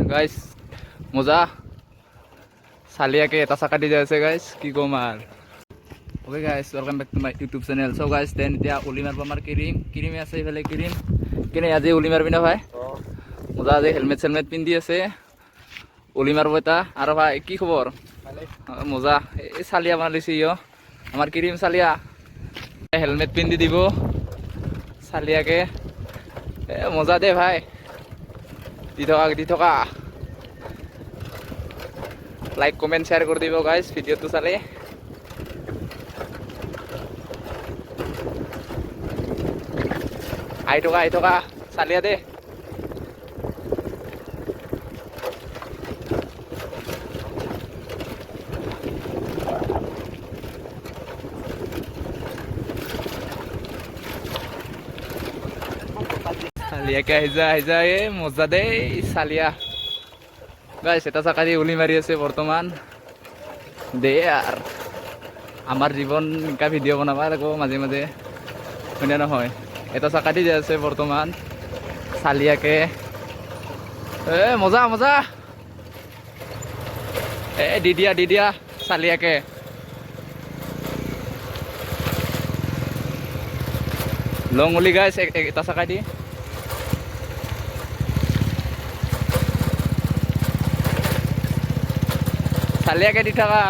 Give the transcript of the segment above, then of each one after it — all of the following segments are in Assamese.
গাইস মজা চালিয়াকে এটা চাকা দি যাইছে গাইস কি কম আর okay guys welcome back to my YouTube channel so guys then এতিয়া উলি মারব আমার ক্রিমে আছে ইফালে ক্রিম কেনে আজি উলি মারবি না ভাই মজা আজি হেলমেট পিন্ধি আছে উলি মারব এটা আর ভাই কি খবর মজা এই চালিয়া বানাইছে ইয় আমার ক্রিম চালিয়া হেলমেট পিন্ধি দিব চালিয়াকে মজা দে ভাই দি থকা লাইক কমেন্ট শেয়ার করে দিব গাইস ভিডিওটো চালে আই থকা চালিয়া দে চালিয়াকে আহি যা এ মজা দে চালিয়া গাইস এটা চাকা দিয়ে উলি মারি আছে বর্তমান দে আর আমার জীবন এনেকা ভিডিও বনাবা লাগব মাঝে মাঝে হয় না নহয় এটা চাকা দি যাই আছে বর্তমান চালিয়াকে মজা মজা দি দিয়া চালিয়াকে লং উলি গাইস এটা চাকা দি চালিয়াকে দি থকা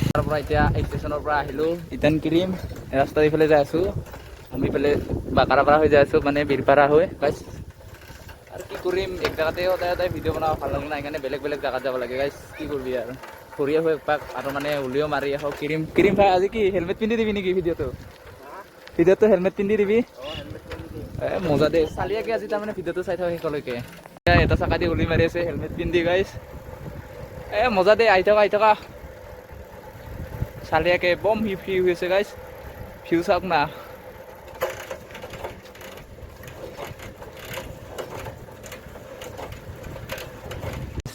তাৰ পৰা এতিয়া ষ্টেচনৰ পৰা আহিলোঁ ইটান ক্ৰীম ৰাস্তা ইফালে যাই আছোঁ আমি ইফালে বাকাৰা পৰা হৈ যাই আছোঁ মানে বীৰপাৰা হৈ গাইছ আৰু কি কৰিম এক জেগাতে সদায় ভিডিঅ' বনাব ভাল লাগে না সেইকাৰণে বেলেগ জেগাত যাব লাগে গাইছ কি কৰিবি আৰু ফুৰি আহোঁ একপাক আৰু মানে উলিও মাৰি আহোঁ ক্ৰীম ভাই আজি কি হেলমেট পিন্ধি দিবি নেকি ভিডিঅ'টো হেলমেট পিন্ধি দিবি মজা দে চালিয়াকে আজি তাৰমানে ভিডিঅ'টো চাই থাক শেষলৈকে এটা চাকা দি উলি মাৰি আছে হেলমেট পিন্ধি গাইছ মজা দে আহি থকা চালিয়াকে বম ফিউ হৈছে গাইছ ফিউ চাওক না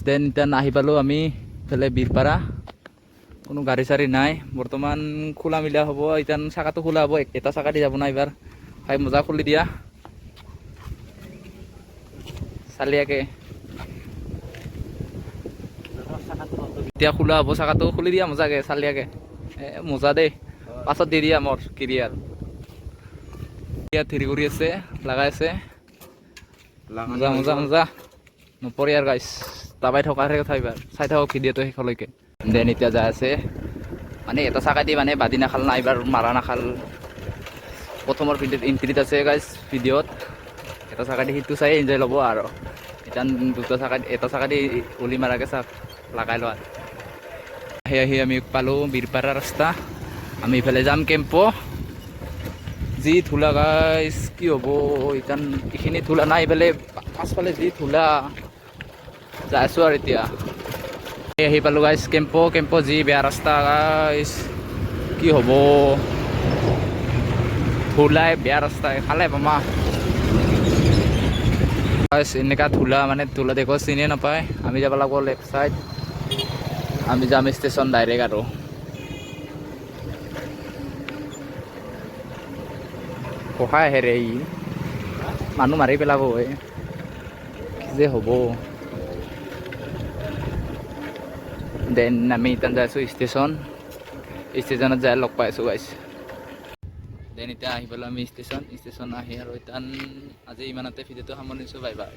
দেন এতিয়া আহি পালোঁ আমি ইফালে বীৰপাৰা কোনো গাড়ী চাড়ী নাই বৰ্তমান খোলা মিলা হ'ব এতিয়া চাকাটো খোলা হ'ব এটা চাকা দি যাব না এইবাৰ ভাই মজা খুলি দিয়া চালিয়াকে এতিয়া খোলা হ'ব চাকাটো খুলি দিয়া মজাকে চালিয়াকে মজা দেই পাছত দি দিয়া মোৰ কেৰিয়াৰ ইয়াত হেৰি কৰি আছে লগাই আছে মজা নপৰি আৰু গাইছ দাবাই থকাৰ কথা এইবাৰ চাই থাকক ভিডিঅ'টো শেষলৈকে দেন এতিয়া যাই আছে মানে এটা চাকা দি মানে বাদি নাখাল না এইবাৰ মাৰা নাখাল প্ৰথমৰ ভিডিঅ'ত এণ্ট্ৰিত আছে গাইছ ভিডিঅ'ত এটা চাকা দি সেইটো চাই এনজয় ল'ব আৰু এতিয়া এটা চাকা দি উলি মাৰাকে চাক লগাই লোৱা আহি আমি পালোঁ বীৰপাৰা ৰাস্তা আমি ইফালে যাম কেম্পো যি ধূলা গাইছ কি হ'ব এতিয়া এইখিনি ধূলা নাই এইফালে পাছফালে যি ধূলা যাই আছোঁ আৰু এতিয়া আহি পালোঁ গাইছ কেম্পো যি বেয়া ৰাস্তা গাইছ কি হ'ব ধূলাই বেয়া ৰাস্তা খালে মামা এনেকা ধূলা মানে ধূলা দেখো চিনিয়ে নাপায় আমি যাব লাগিব লেফ্ট চাইড আমি যাম ষ্টেচন ডাইৰেক্ট আৰু কষাই আহে ৰে ই মানুহ মাৰি পেলাব কি যে হ'ব দেন আমি এতিয়া যাই আছোঁ ষ্টেচনত যাই লগ পাই আছোঁ গাইছ দেন এতিয়া আহি পালোঁ আমি ষ্টেচন আহি আৰু এতিয়া আজি ইমানতে ভিডিঅ'টো সামৰিছোঁ বাই বাই